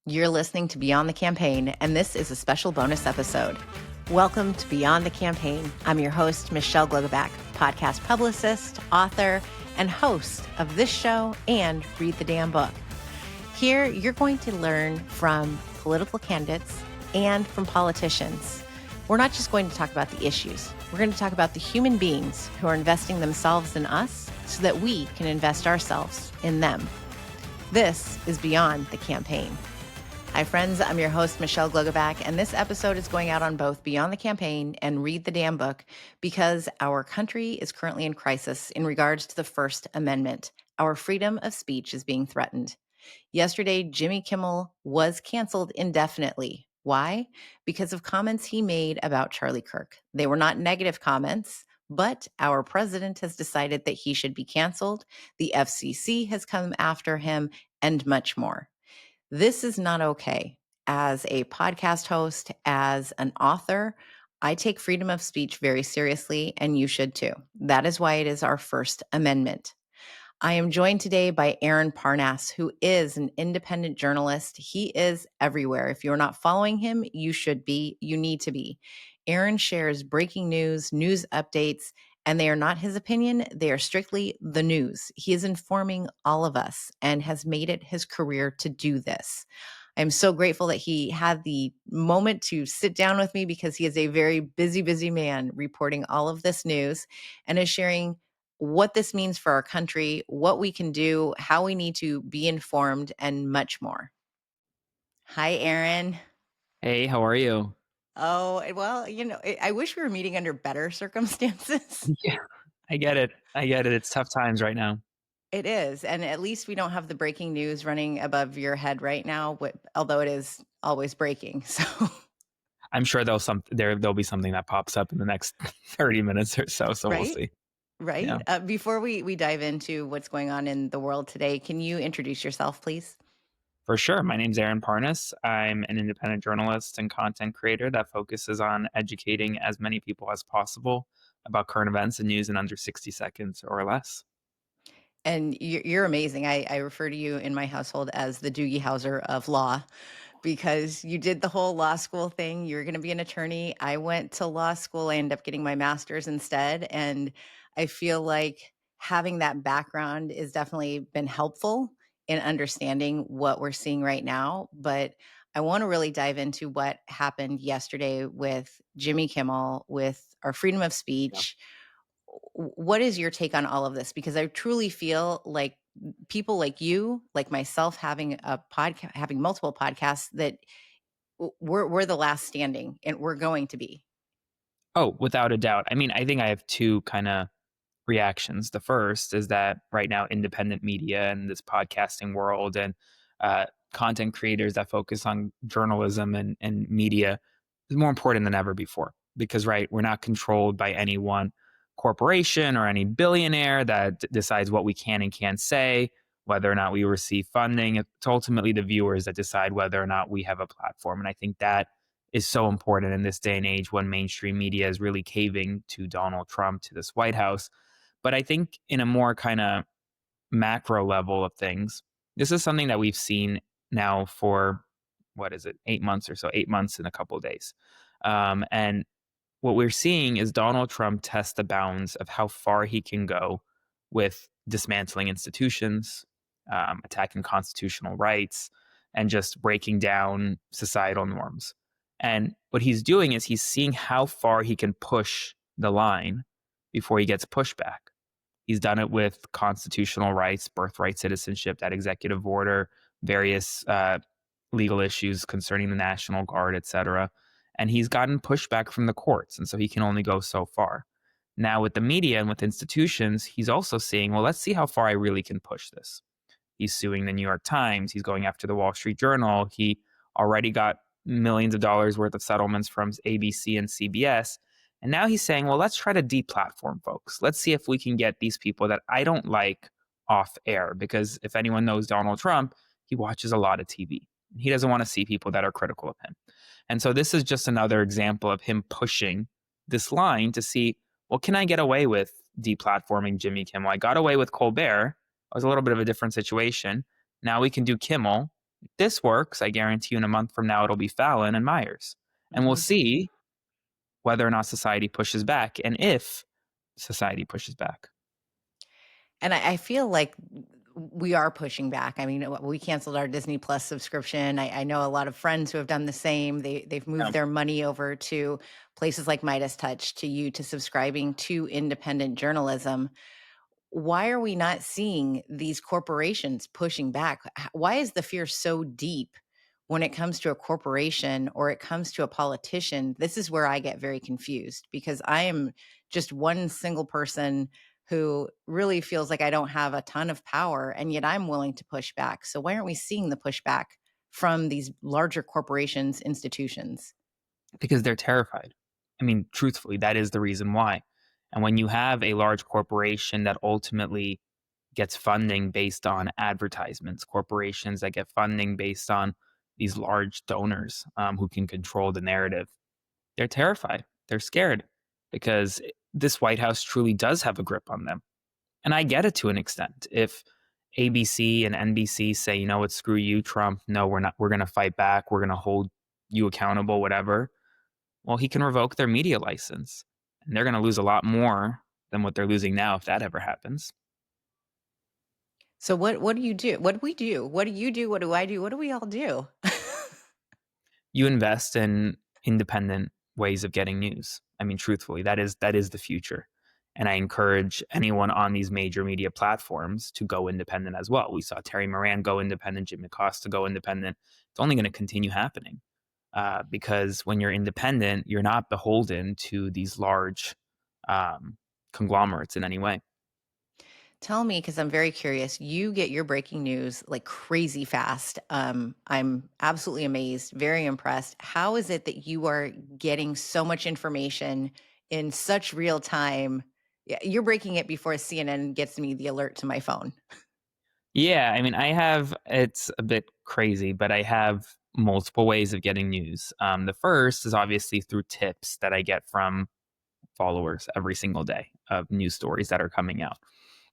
You're listening to Beyond the Campaign, and this is a special bonus episode. Welcome to Beyond the Campaign. I'm your host, Michelle Glogovac, podcast publicist, author, and host of this show and Read the Damn Book. Here, you're going to learn from political candidates and from politicians. We're not just going to talk about the issues. We're going to talk about the human beings who are investing themselves in us so that we can invest ourselves in them. This is Beyond the Campaign. Hi, friends. I'm your host, Michelle Glogovac, and this episode is going out on both Beyond the Campaign and Read the Damn Book because our country is currently in crisis in regards to the First Amendment. Our freedom of speech is being threatened. Yesterday, Jimmy Kimmel was canceled indefinitely. Why? Because of comments he made about Charlie Kirk. They were not negative comments, but our president has decided that he should be canceled. The FCC has come after him, and much more. This is not okay. As a podcast host, as an author, I take freedom of speech very seriously, and you should too. That is why it is our First Amendment. I am joined today by Aaron Parnas, who is an independent journalist. He is everywhere. If you're not following him, you should be. You need to be. Aaron shares breaking news, news updates, and they are not his opinion. They are strictly the news. He is informing all of us and has made it his career to do this. I'm so grateful that he had the moment to sit down with me because he is a very busy man reporting all of this news and is sharing what this means for our country, what we can do, how we need to be informed, and much more. Hi, Aaron. Hey, how are you? Oh, well, I wish we were meeting under better circumstances. Yeah, I get it. It's tough times right now. It is. And at least we don't have the breaking news running above your head right now, although it is always breaking. So I'm sure there'll be something that pops up in the next 30 minutes or so. So we'll right? see. Right. Yeah, Before we dive into what's going on in the world today, can you introduce yourself, please? for sure. My name's Aaron Parnas. I'm an independent journalist and content creator that focuses on educating as many people as possible about current events and news in under 60 seconds or less. And you're amazing. I refer to you in my household as the Doogie Howser of law because you did the whole law school thing. You're going to be an attorney. I went to law school. I ended up getting my master's instead. And I feel like having that background has definitely been helpful in understanding what we're seeing right now. But I want to really dive into what happened yesterday with Jimmy Kimmel, with our freedom of speech. What is your take on all of this? Because I truly feel like people like you, like myself, having a podcast, having multiple podcasts, that we're the last standing, and we're going to be. Oh, without a doubt. I mean, I think I have two kind of reactions. The first is that right now, independent media and this podcasting world and content creators that focus on journalism and media is more important than ever before. Because, right, we're not controlled by any one corporation or any billionaire that decides what we can and can't say, whether or not we receive funding. It's ultimately the viewers that decide whether or not we have a platform. And I think that is so important in this day and age when mainstream media is really caving to Donald Trump, to this White House. But I think in a more kind of macro level of things, this is something that we've seen now for, 8 months or so, 8 months in a couple of days. And what we're seeing is Donald Trump test the bounds of how far he can go with dismantling institutions, attacking constitutional rights, and just breaking down societal norms. And what he's doing is he's seeing how far he can push the line before he gets pushback. He's done it with constitutional rights, birthright citizenship, that executive order, various legal issues concerning the National Guard, et cetera. And he's gotten pushback from the courts. And so he can only go so far. Now, with the media and with institutions, he's also seeing, well, let's see how far I really can push this. He's suing the New York Times. He's going after the Wall Street Journal. He already got millions of dollars worth of settlements from ABC and CBS. And now he's saying, well, let's try to deplatform folks. Let's see if we can get these people that I don't like off air. Because if anyone knows Donald Trump, he watches a lot of TV. He doesn't want to see people that are critical of him. And so this is just another example of him pushing this line to see, well, can I get away with deplatforming Jimmy Kimmel? I got away with Colbert. It was a little bit of a different situation. Now we can do Kimmel. this works. I guarantee you in a month from now, it'll be Fallon and Myers. And we'll Mhm. see whether or not society pushes back and if society pushes back. And I feel like we are pushing back. I mean, we canceled our Disney Plus subscription. I know a lot of friends who have done the same. They've moved Yeah. their money over to places like Midas Touch, to subscribing to independent journalism. Why are we not seeing these corporations pushing back? Why is the fear so deep when it comes to a corporation or it comes to a politician? This is where I get very confused because I am just one single person who really feels like I don't have a ton of power, and yet I'm willing to push back. So why aren't we seeing the pushback from these larger corporations, institutions? Because they're terrified. I mean, truthfully, that is the reason why. And when you have a large corporation that ultimately gets funding based on advertisements, corporations that get funding based on these large donors who can control the narrative, they're terrified. They're scared because this White House truly does have a grip on them. And I get it to an extent. If ABC and NBC say, you know what, screw you, Trump, no, we're not, we're going to fight back, we're going to hold you accountable, whatever, well, he can revoke their media license. And they're going to lose a lot more than what they're losing now if that ever happens. So what do you do? What do we do? What do you do? What do I do? What do we all do? You invest in independent ways of getting news. I mean, truthfully, that is the future. And I encourage anyone on these major media platforms to go independent as well. We saw Terry Moran go independent, Jim Acosta go independent. It's only going to continue happening because when you're independent, you're not beholden to these large conglomerates in any way. Tell me, because I'm very curious. You get your breaking news like crazy fast. I'm absolutely amazed, very impressed. How is it that you are getting so much information in such real time? Yeah, you're breaking it before CNN gets me the alert to my phone. Yeah, I mean, it's a bit crazy, but I have multiple ways of getting news. The first is obviously through tips that I get from followers every single day of news stories that are coming out.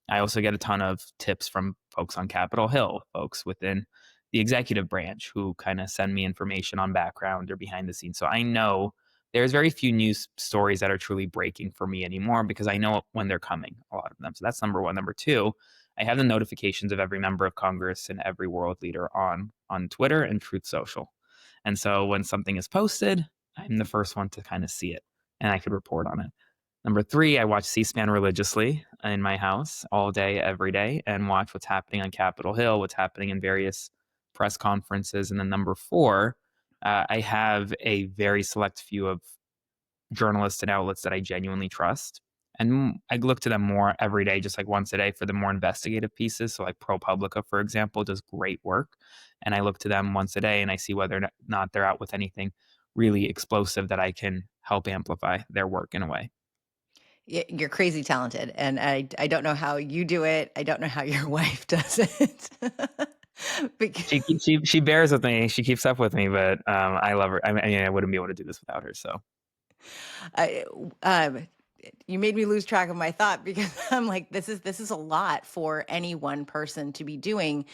I also get a ton of tips from folks on Capitol Hill, folks within the executive branch who kind of send me information on background or behind the scenes. So I know there's very few news stories that are truly breaking for me anymore because I know when they're coming, a lot of them. So that's number one. Number two, I have the notifications of every member of Congress and every world leader on Twitter and Truth Social. And so when something is posted, I'm the first one to kind of see it and I could report on it. Number three, I watch C-SPAN religiously in my house all day, every day, and watch what's happening on Capitol Hill, what's happening in various press conferences. And then number four, I have a very select few of journalists and outlets that I genuinely trust. And I look to them more every day, just like once a day for the more investigative pieces. So, like ProPublica, for example, does great work. And I look to them once a day and I see whether or not they're out with anything really explosive that I can help amplify their work in a way. You're crazy talented, and I don't know how you do it. I don't know how your wife does it. Because She bears with me. She keeps up with me, but I love her. I mean, I wouldn't be able to do this without her. So I, um, you made me lose track of my thought because I'm like, this is a lot for any one person to be doing.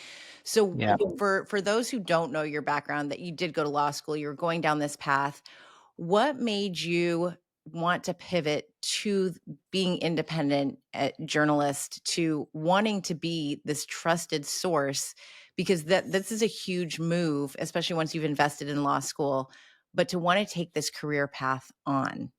So yeah. for those who don't know your background, that you did go to law school, you were going down this path. What made you want to pivot to being independent journalist to wanting to be this trusted source? Because this is a huge move, especially once you've invested in law school, but to want to take this career path on.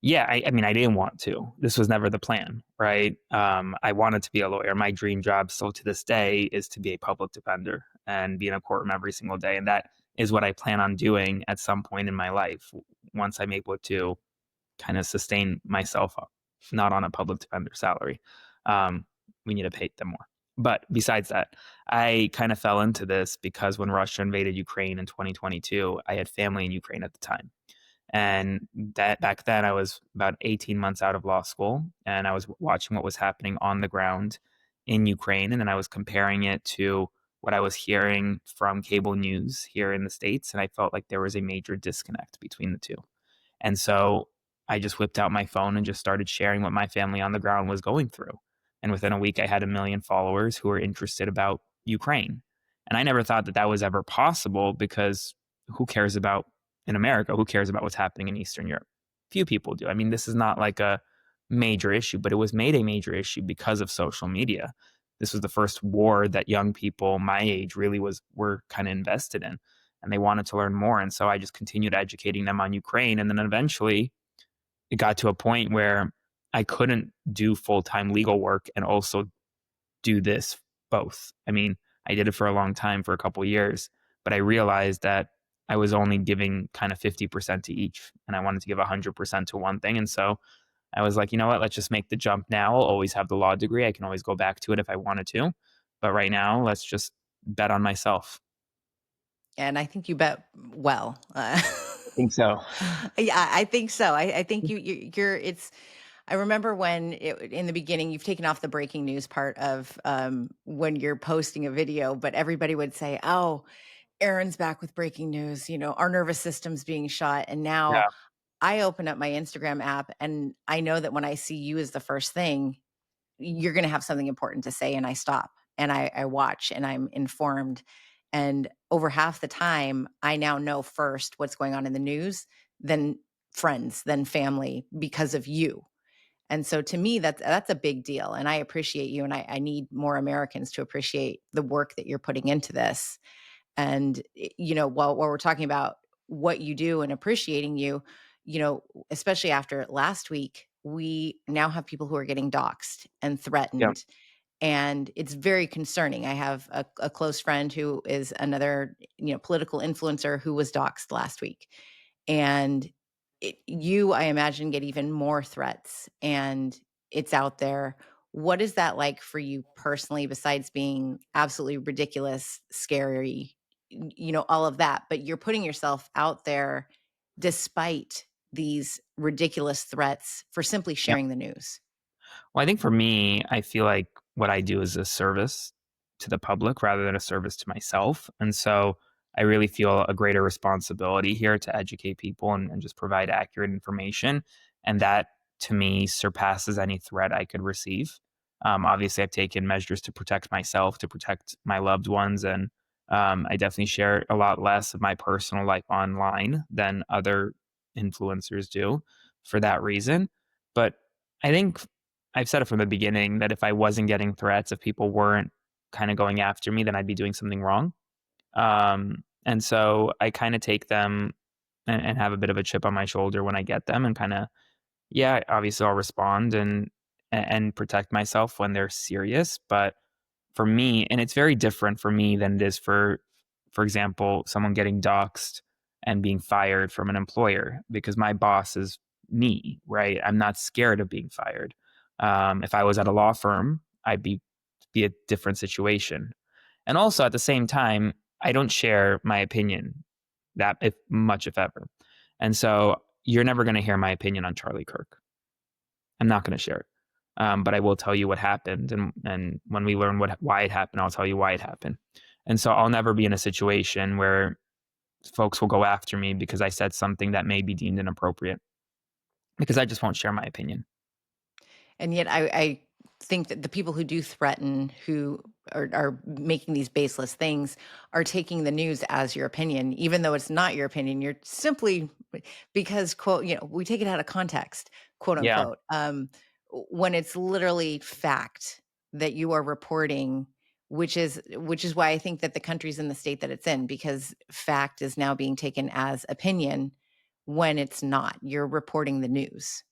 Yeah, I mean, I didn't want to. This was never the plan, right? I wanted to be a lawyer. My dream job, still to this day, is to be a public defender and be in a courtroom every single day. And that is what I plan on doing at some point in my life once I'm able to kind of sustain myself, not on a public defender salary. Um, we need to pay them more. But besides that, I kind of fell into this because when Russia invaded Ukraine in 2022, I had family in Ukraine at the time. And that back then I was about 18 months out of law school and I was watching what was happening on the ground in Ukraine. And then I was comparing it to what I was hearing from cable news here in the States. And I felt like there was a major disconnect between the two. And so I just whipped out my phone and just started sharing what my family on the ground was going through. And within a week, I had 1 million followers who were interested about Ukraine. And I never thought that that was ever possible because who cares about in America? Who cares about what's happening in Eastern Europe? Few people do. I mean, this is not like a major issue, but it was made a major issue because of social media. This was the first war that young people my age really were kind of invested in, and they wanted to learn more. And so I just continued educating them on Ukraine, and then eventually it got to a point where I couldn't do full-time legal work and also do this both. I mean, I did it for a long time, for a couple of years, but I realized that I was only giving kind of 50% to each, and I wanted to give 100% to one thing. And so I was like, you know what? Let's just make the jump now. I'll always have the law degree. I can always go back to it if I wanted to. But right now, let's just bet on myself. And I think you bet well. I think so. Yeah, I think so. I think you're. It's. I remember when in the beginning, you've taken off the breaking news part of when you're posting a video, but everybody would say, "Oh, Aaron's back with breaking news. Our nervous system's being shot." And now Yeah. I open up my Instagram app, and I know that when I see you as the first thing, you're going to have something important to say, and I stop and I watch and I'm informed. And over half the time, I now know first what's going on in the news, then friends, then family, because of you. And so to me, that's a big deal. And I appreciate you. And I need more Americans to appreciate the work that you're putting into this. And, while we're talking about what you do and appreciating you, especially after last week, we now have people who are getting doxxed and Yeah. threatened. And it's very concerning. I have a close friend who is another, political influencer who was doxxed last week. And I imagine, get even more threats, and it's out there. What is that like for you personally, besides being absolutely ridiculous, scary, all of that? But you're putting yourself out there despite these ridiculous threats for simply Yeah. sharing the news. Well, I think for me, I feel like what I do is a service to the public rather than a service to myself. And so I really feel a greater responsibility here to educate people and just provide accurate information. And that to me surpasses any threat I could receive. Obviously, I've taken measures to protect myself, to protect my loved ones. And I definitely share a lot less of my personal life online than other influencers do for that reason. But I think I've said it from the beginning that if I wasn't getting threats, if people weren't kind of going after me, then I'd be doing something wrong. And so I kind of take them and have a bit of a chip on my shoulder when I get them, and kind of, yeah, obviously I'll respond and protect myself when they're serious. But for me, and it's very different for me than it is for example, someone getting doxxed and being fired from an employer, because my boss is me, right? I'm not scared of being fired. If I was at a law firm, I'd be a different situation. And also at the same time, I don't share my opinion that if much, if ever. And so you're never going to hear my opinion on Charlie Kirk. I'm not going to share it. But I will tell you what happened, and when we learn why it happened, I'll tell you why it happened. And so I'll never be in a situation where folks will go after me because I said something that may be deemed inappropriate, because I just won't share my opinion. And yet I think that the people who do threaten, who are making these baseless things, are taking the news as your opinion, even though it's not your opinion. You're simply, because, quote, we take it out of context, quote Yeah. unquote, when it's literally fact that you are reporting, which is why I think that the country's in the state that it's in, because fact is now being taken as opinion when it's not. You're reporting the news.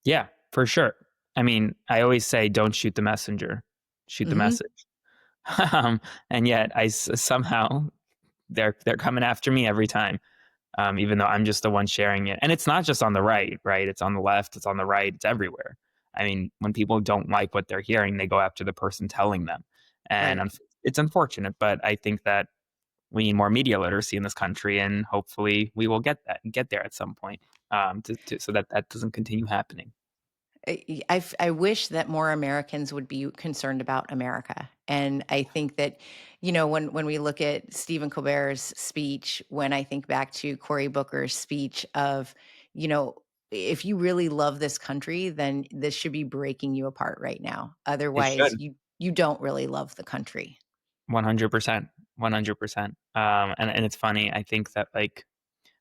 Yeah, for sure. I mean, I always say, don't shoot the messenger, shoot the Hmm. message. And yet somehow they're coming after me every time, even though I'm just the one sharing it. And it's not just on the right, right? It's on the left, it's on the right, it's everywhere. I mean, when people don't like what they're hearing, they go after the person telling them. And Right. it's unfortunate, but I think that we need more media literacy in this country, and hopefully we will get there at some point, so that that doesn't continue happening. I wish that more Americans would be concerned about America. And I think that, when we look at Stephen Colbert's speech, when I think back to Cory Booker's speech of, you know, if you really love this country, then this should be breaking you apart right now. It Otherwise, should. you don't really love the country. 100%. 100%. And it's funny. I think that like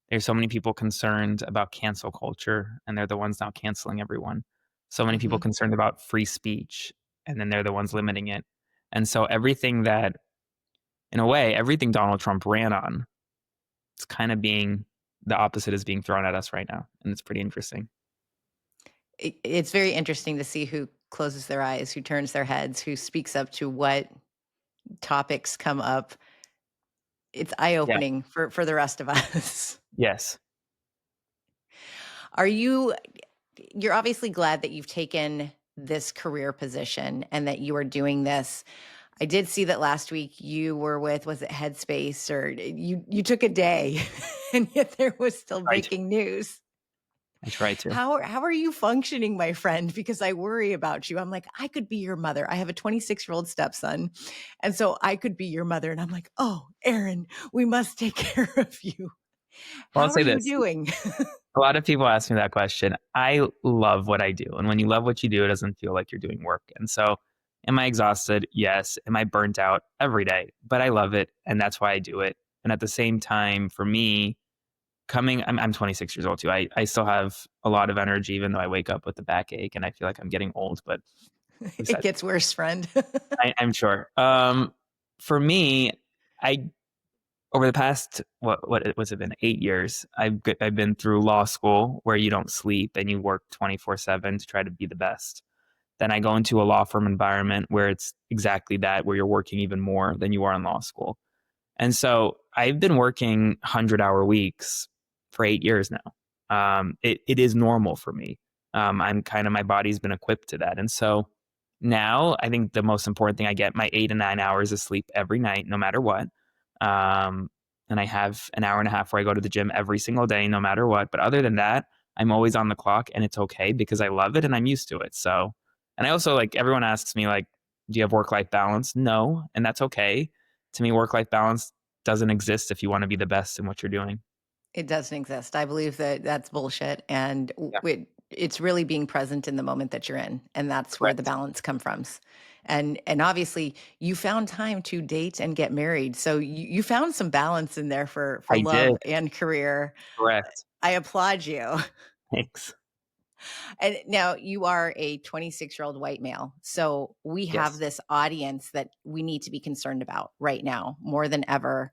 there's so many people concerned about cancel culture, and they're the ones now canceling everyone. So many people Hmm. concerned about free speech, and then they're the ones limiting it. And so everything that, in a way, everything Donald Trump ran on, it's kind of being the opposite is being thrown at us right now, and it's pretty interesting. It's very interesting to see who closes their eyes, who turns their heads, who speaks up to what topics come up. It's Yeah. eye-opening for the rest of us. Yes. Are you're obviously glad that you've taken this career position and that you are doing this. I did see that last week you were with, was it Headspace, or you took a day and yet there was still Right. breaking news. I try to. How are you functioning, my friend? Because I worry about you. I'm like, I could be your mother. I have a 26-year-old stepson. And so I could be your mother. And I'm like, oh, Aaron, we must take care of you. Well, I'll How are say you this. doing? A lot of people ask me that question. I love what I do. And when you love what you do, it doesn't feel like you're doing work. And so, am I exhausted? Yes. Am I burnt out? Every day. But I love it. And that's why I do it. And at the same time, for me, I'm 26 years old too. I still have a lot of energy, even though I wake up with a backache and I feel like I'm getting old. But It gets worse, friend. I'm sure. For me, I over the past what was it been 8 years, I've been through law school where you don't sleep and you work 24/7 to try to be the best. Then I go into a law firm environment where it's exactly that, where you're working even more than you are in law school. And so I've been working 100-hour weeks for 8 years now. It is normal for me. I'm kind of, my body's been equipped to that. And so now I think the most important thing, I get my 8 to 9 hours of sleep every night, no matter what. Um, and I have an hour and a half where I go to the gym every single day, no matter what. But other than that, I'm always on the clock, and it's okay because I love it and I'm used to it. So, and I also, like, everyone asks me, like, do you have work-life balance? No. And that's okay. To me, work-life balance doesn't exist if you want to be the best in what you're doing. It doesn't exist. I believe that that's bullshit, and Yeah. it's really being present in the moment that you're in, and that's where the Correct. balance come from. And obviously, you found time to date and get married, so you found some balance in there for I did. love and career. Correct. I applaud you. Thanks. And now you are a 26-year-old white male, so we have Yes. this audience that we need to be concerned about right now more than ever.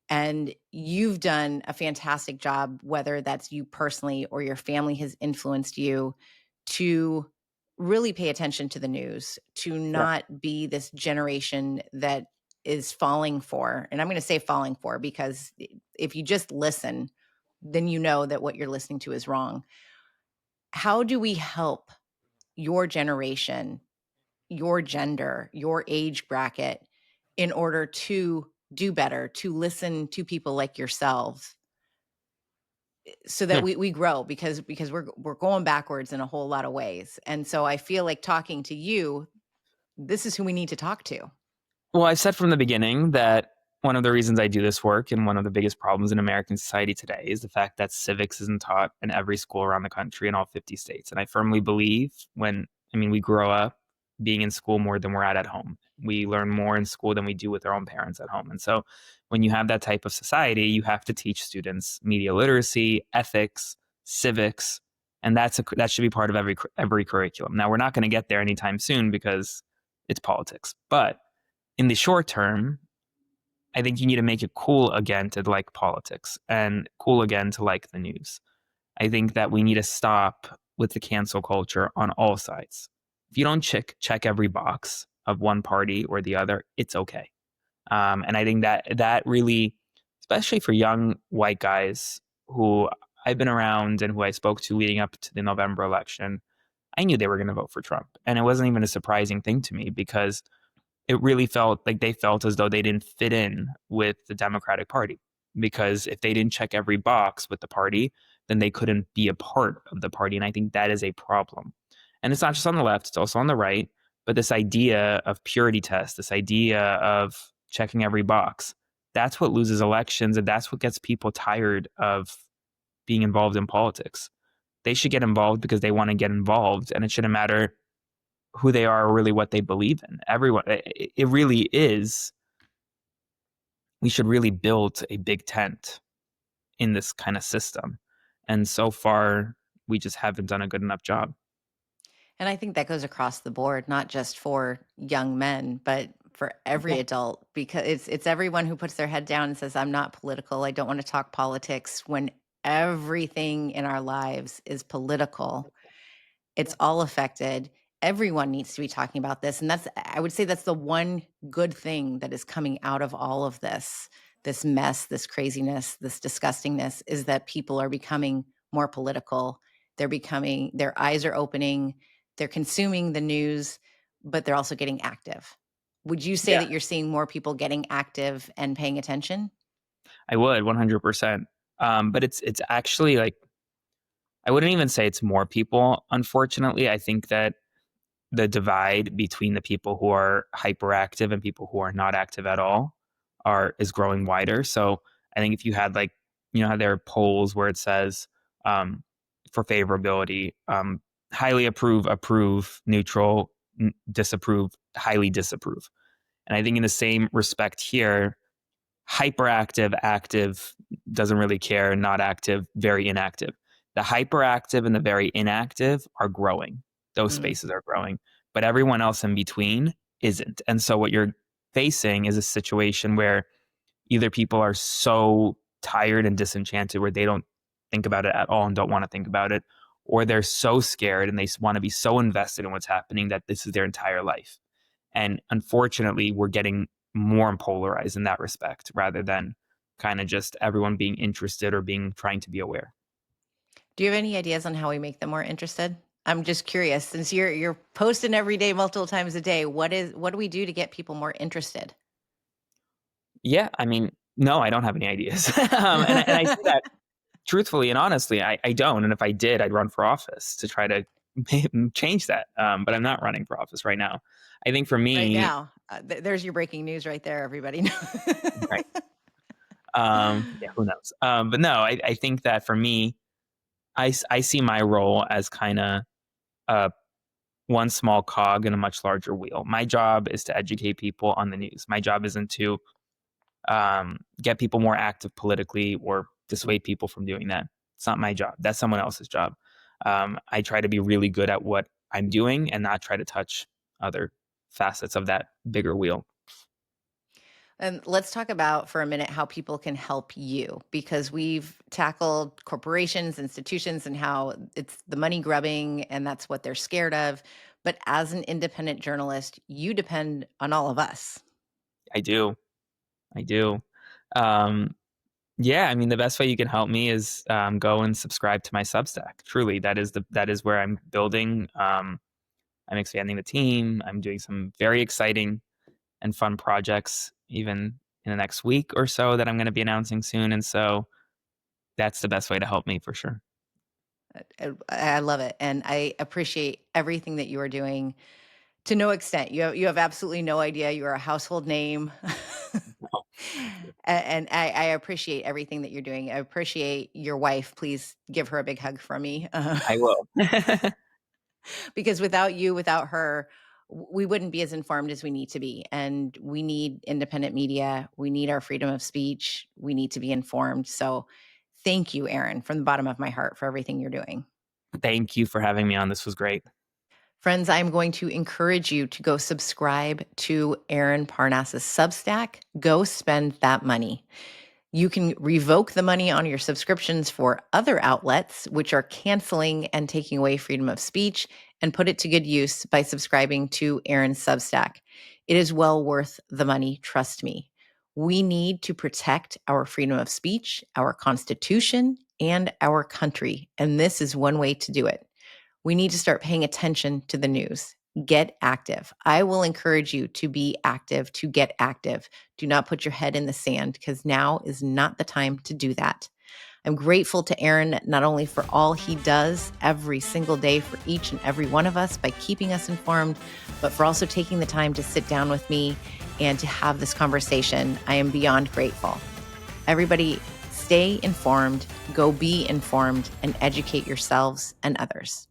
And you've done a fantastic job, whether that's you personally or your family has influenced you to really pay attention to the news, to Yeah. not be this generation that is falling for. And I'm going to say falling for because if you just listen, then you know that what you're listening to is wrong. How do we help your generation, your gender, your age bracket in order to do better, to listen to people like yourselves so that Hmm. we grow because we're going backwards in a whole lot of ways. And so I feel like talking to you, this is who we need to talk to. Well, I said from the beginning that one of the reasons I do this work, and one of the biggest problems in American society today, is the fact that civics isn't taught in every school around the country in all 50 states. And I firmly believe we grow up being in school more than we're at home. We learn more in school than we do with our own parents at home. And so when you have that type of society, you have to teach students media literacy, ethics, civics, and that should be part of every curriculum. Now, we're not going to get there anytime soon because it's politics, but in the short term, I think you need to make it cool again to like politics and cool again to like the news. I think that we need to stop with the cancel culture on all sides. If you don't check every box of one party or the other, it's okay. And I think that really, especially for young white guys who I've been around and who I spoke to leading up to the November election, I knew they were going to vote for Trump, and it wasn't even a surprising thing to me because it really felt like they felt as though they didn't fit in with the Democratic Party, because if they didn't check every box with the party, then they couldn't be a part of the party. And I think that is a problem. And it's not just on the left, it's also on the right. But this idea of purity test, this idea of checking every box, that's what loses elections. And that's what gets people tired of being involved in politics. They should get involved because they want to get involved. And it shouldn't matter who they are or really what they believe in. Everyone, it really is we should really build a big tent in this kind of system. And so far, we just haven't done a good enough job. And I think that goes across the board, not just for young men, but for every Yeah. adult, because it's everyone who puts their head down and says, I'm not political. I don't want to talk politics when everything in our lives is political. It's all affected. Everyone needs to be talking about this. And I would say that's the one good thing that is coming out of all of this mess, this craziness, this disgustingness, is that people are becoming more political. Their eyes are opening, they're consuming the news, but they're also getting active. Would you say Yeah, that you're seeing more people getting active and paying attention? I would 100%. But it's actually like, I wouldn't even say it's more people. Unfortunately, I think that the divide between the people who are hyperactive and people who are not active at all is growing wider. So I think if you had, like, how there are polls where it says, for favorability, highly approve, neutral, disapprove, highly disapprove. And I think in the same respect here, hyperactive, active, doesn't really care, not active, very inactive. The hyperactive and the very inactive are growing. Those Mm. spaces are growing, but everyone else in between isn't. And so what you're facing is a situation where either people are so tired and disenchanted where they don't think about it at all and don't want to think about it, or they're so scared and they want to be so invested in what's happening that this is their entire life. And unfortunately, we're getting more polarized in that respect rather than kind of just everyone being interested or trying to be aware. Do you have any ideas on how we make them more interested? I'm just curious, since you're posting every day, multiple times a day, what do we do to get people more interested? Yeah, I mean, no, I don't have any ideas. And I say that truthfully and honestly, I don't. And if I did, I'd run for office to try to change that. But I'm not running for office right now. I think for Right me, now, there's your breaking news right there, everybody. right. Yeah, who knows? But no, I think that for me, I see my role as kind of uh, one small cog in a much larger wheel. My job is to educate people on the news. My job isn't to get people more active politically or dissuade people from doing that. It's not my job. That's someone else's job. I try to be really good at what I'm doing and not try to touch other facets of that bigger wheel. And let's talk about for a minute how people can help you, because we've tackled corporations, institutions, and how it's the money grubbing and that's what they're scared of. But as an independent journalist, you depend on all of us. I do. I do. Um, yeah, I mean, the best way you can help me is go and subscribe to my Substack. Truly, that is where I'm building. I'm expanding the team. I'm doing some very exciting and fun projects, even in the next week or so, that I'm going to be announcing soon. And so that's the best way to help me for sure. I love it. And I appreciate everything that you are doing to no extent. You have absolutely no idea. You are a household name. Oh, thank you. And I appreciate everything that you're doing. I appreciate your wife. Please give her a big hug from me. I will. Because without you, without her, we wouldn't be as informed as we need to be. And we need independent media. We need our freedom of speech. We need to be informed. So thank you, Aaron, from the bottom of my heart for everything you're doing. Thank you for having me on. This was great. Friends, I'm going to encourage you to go subscribe to Aaron Parnas's Substack. Go spend that money. You can revoke the money on your subscriptions for other outlets, which are canceling and taking away freedom of speech, and put it to good use by subscribing to Aaron's Substack. It is well worth the money, trust me. We need to protect our freedom of speech, our Constitution, and our country, and this is one way to do it. We need to start paying attention to the news. Get active. I will encourage you to be active, to get active. Do not put your head in the sand, because now is not the time to do that. I'm grateful to Aaron, not only for all he does every single day for each and every one of us by keeping us informed, but for also taking the time to sit down with me and to have this conversation. I am beyond grateful. Everybody, stay informed, go be informed, and educate yourselves and others.